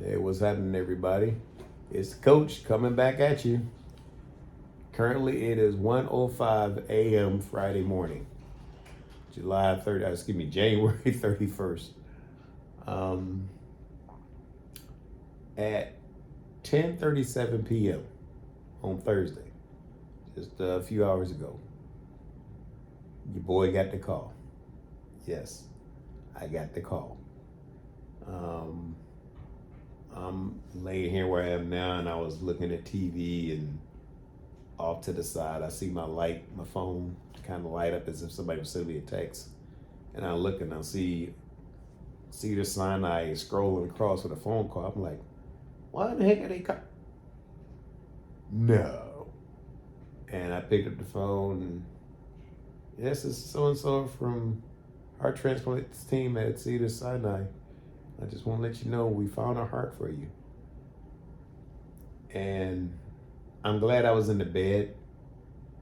Hey, what's happening, everybody? It's the coach coming back at you. Currently, it is 1:05 a.m. Friday morning, January 31st. Um, at 10:37 p.m. on Thursday, just a few hours ago, your boy got the call. Yes, I got the call. Um, I'm laying here where I am now, and I was looking at TV, and off to the side, I see my phone kind of light up as if somebody was sending me a text. And I look and I see Cedar Sinai scrolling across with a phone call. I'm like, why in the heck are they calling? No. And I picked up the phone, and yes, it's so and so from our transplants team at Cedar Sinai. I just want to let you know we found a heart for you. And I'm glad I was in the bed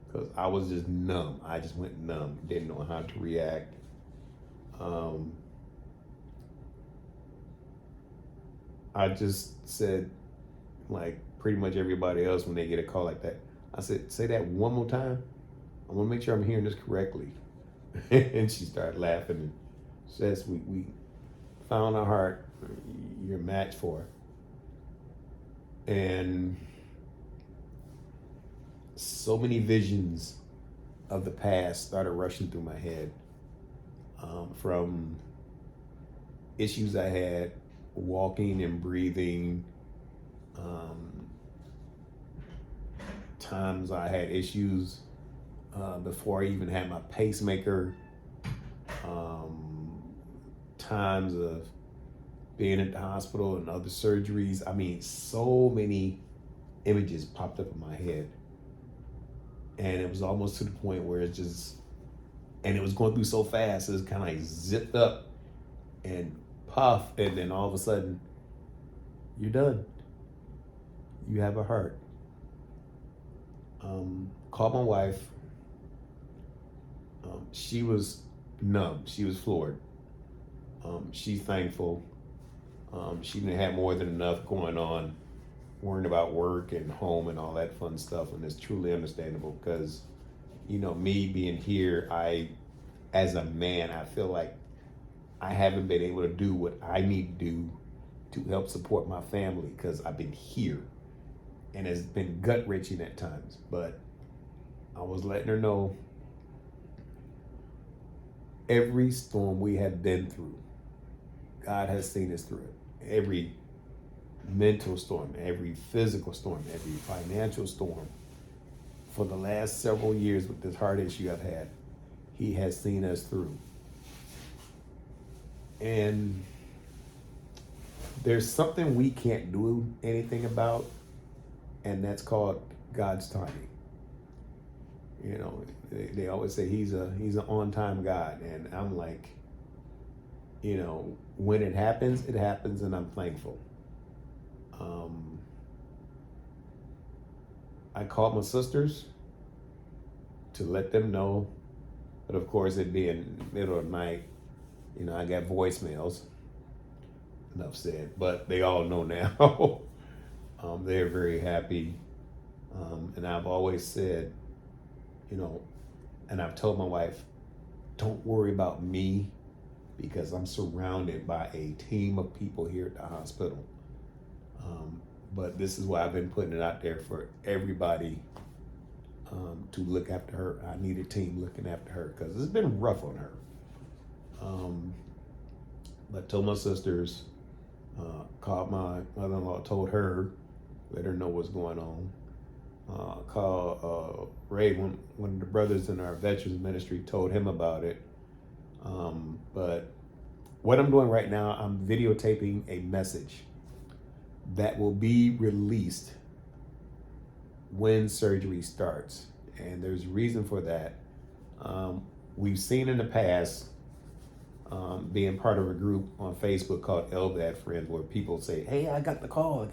because I was just numb. I just went numb, didn't know how to react. I just said, like pretty much everybody else when they get a call like that, I said, say that one more time. I want to make sure I'm hearing this correctly. And she started laughing and says, we found a heart you're matched for. And so many visions of the past started rushing through my head, from issues I had walking and breathing, times I had issues before I even had my pacemaker, times of being at the hospital and other surgeries. I mean, so many images popped up in my head. And it was almost to the point where it just, and it was going through so fast, it was kind of like zipped up and puff, and then all of a sudden, you're done. You have a heart. Called my wife. She was numb. She was floored. She's thankful. She didn't have more than enough going on, worrying about work and home and all that fun stuff, and it's truly understandable because, me being here, as a man, I feel like I haven't been able to do what I need to do to help support my family because I've been here, and it's been gut wrenching at times. But I was letting her know every storm we have been through, God has seen us through it. Every mental storm, every physical storm, every financial storm. For the last several years with this heart issue I've had, He has seen us through. And there's something we can't do anything about, and that's called God's timing. They always say He's an on-time God, and I'm like, when it happens, and I'm thankful. I called my sisters to let them know, but of course it'd be in the middle of the night. I got voicemails. Enough said, but they all know now. They're very happy, and I've always said, and I've told my wife, don't worry about me because I'm surrounded by a team of people here at the hospital. But this is why I've been putting it out there for everybody to look after her. I need a team looking after her because it's been rough on her. But told my sisters, called my mother-in-law, told her, let her know what's going on. Called Ray, one of the brothers in our veterans ministry, told him about it. But what I'm doing right now, I'm videotaping a message that will be released when surgery starts. And there's a reason for that. We've seen in the past, being part of a group on Facebook called LVAD Friends, where people say, hey, I got the call.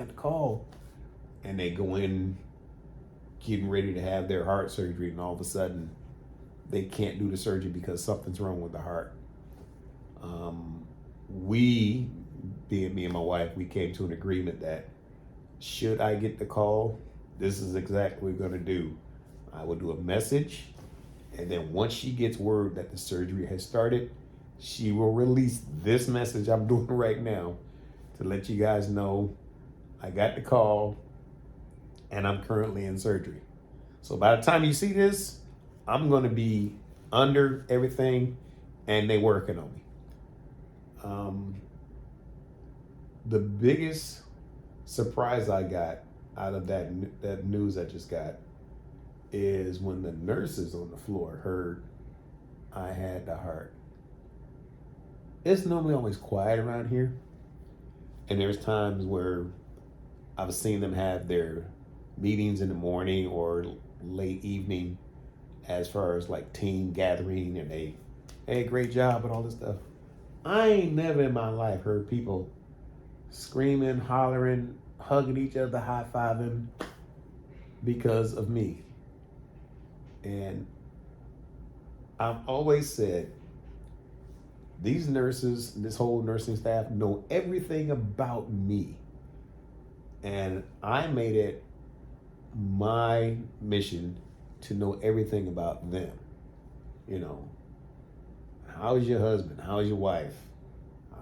And they go in getting ready to have their heart surgery, and all of a sudden they can't do the surgery because something's wrong with the heart. We, being me and my wife, we came to an agreement that should I get the call, this is exactly what we're going to do. I will do a message, and then once she gets word that the surgery has started, she will release this message I'm doing right now to let you guys know I got the call and I'm currently in surgery. So by the time you see this, I'm going to be under everything and they working on me. The biggest surprise I got out of that news I just got is when the nurses on the floor heard I had the heart. It's normally always quiet around here, and there's times where I've seen them have their meetings in the morning or late evening as far as like team gathering and hey, great job and all this stuff. I ain't never in my life heard people screaming, hollering, hugging each other, high-fiving because of me. And I've always said, these nurses, this whole nursing staff know everything about me. And I made it my mission to know everything about them. You know, how's your husband? How's your wife?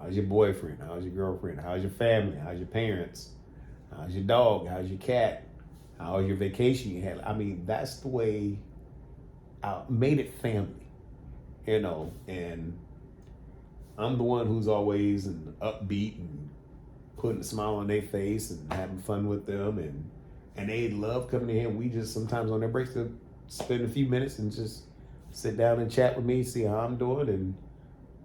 How's your boyfriend? How's your girlfriend? How's your family? How's your parents? How's your dog? How's your cat? How's your vacation you had? I mean, that's the way I made it family, you know, and I'm the one who's always upbeat and putting a smile on their face and having fun with them, and they love coming in here. We just sometimes on their breaks to spend a few minutes and just sit down and chat with me, see how I'm doing, and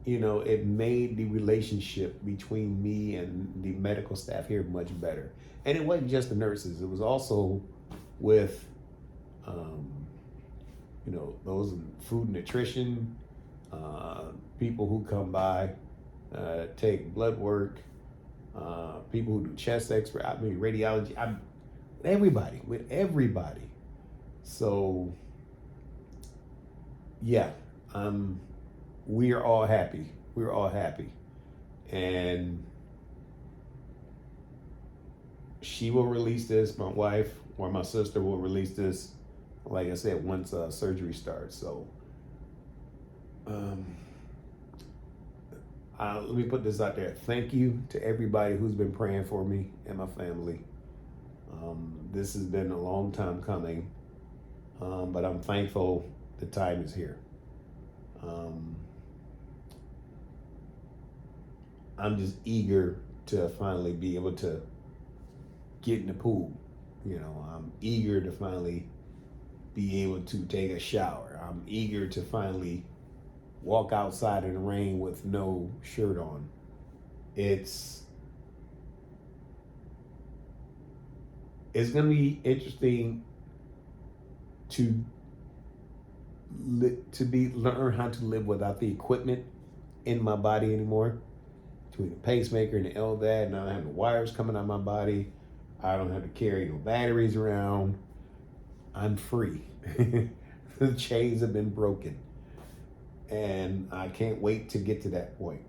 you know, it made the relationship between me and the medical staff here much better. And it wasn't just the nurses; it was also with, you know, those in food and nutrition, people who come by, take blood work, people who do chest X-ray, I mean radiology. With everybody. So, yeah, we are all happy. We're all happy, and she will release this. My wife or my sister will release this. Like I said, once surgery starts. So, let me put this out there. Thank you to everybody who's been praying for me and my family. This has been a long time coming, but I'm thankful the time is here. I'm just eager to finally be able to get in the pool. You know, I'm eager to finally be able to take a shower. I'm eager to finally walk outside in the rain with no shirt on. It's going to be interesting to learn how to live without the equipment in my body anymore. Between the pacemaker and the LVAD, now I have the wires coming out of my body. I don't have to carry no batteries around. I'm free. The chains have been broken. And I can't wait to get to that point.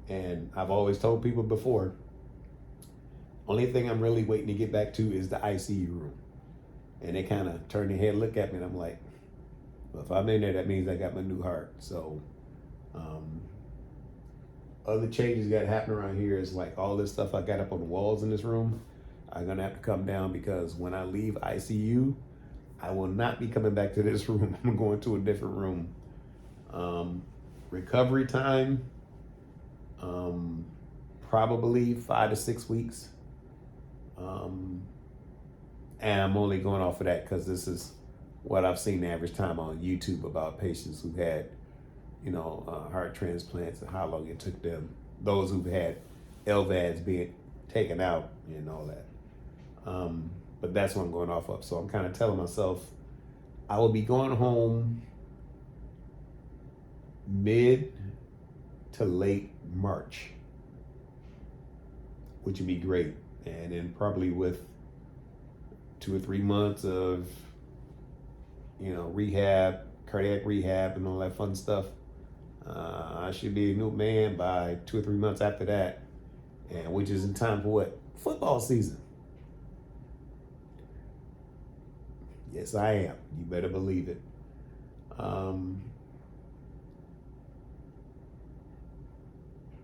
And I've always told people before, only thing I'm really waiting to get back to is the ICU room. And they kind of turn their head, look at me, and I'm like, well, if I'm in there, that means I got my new heart. So, other changes that happen around here is like all this stuff I got up on the walls in this room, I'm gonna have to come down because when I leave ICU, I will not be coming back to this room. I'm going to a different room. Recovery time, probably 5 to 6 weeks. And I'm only going off of that because this is what I've seen the average time on YouTube about patients who've had, you know, heart transplants and how long it took them, those who've had LVADs being taken out and all that. But that's what I'm going off of. So I'm kind of telling myself I will be going home mid to late March, which would be great. And then probably with 2 or 3 months of, you know, rehab, cardiac rehab and all that fun stuff, I should be a new man by 2 or 3 months after that. and which is in time for what? Football season. Yes, I am. You better believe it.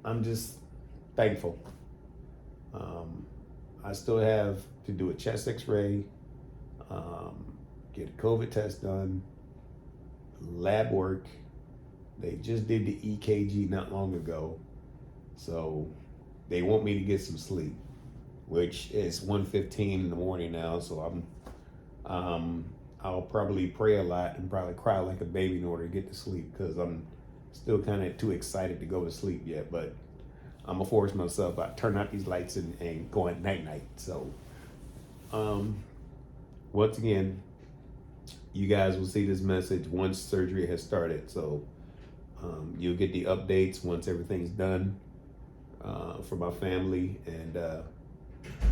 I'm just thankful. I still have to do a chest x-ray, get a COVID test done, lab work. They just did the EKG not long ago. So they want me to get some sleep, which is 1:15 in the morning now. So I'll probably pray a lot and probably cry like a baby in order to get to sleep, because I'm still kind of too excited to go to sleep yet. But I'm gonna force myself. I turn out these lights and go at night. So once again, you guys will see this message once surgery has started. So you'll get the updates once everything's done for my family, and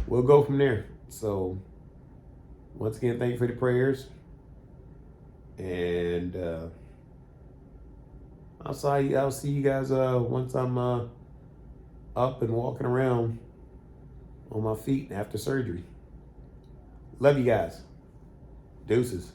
we'll go from there. So once again, thank you for the prayers, and I'll see you guys once I'm up and walking around on my feet after surgery. Love you guys. Deuces.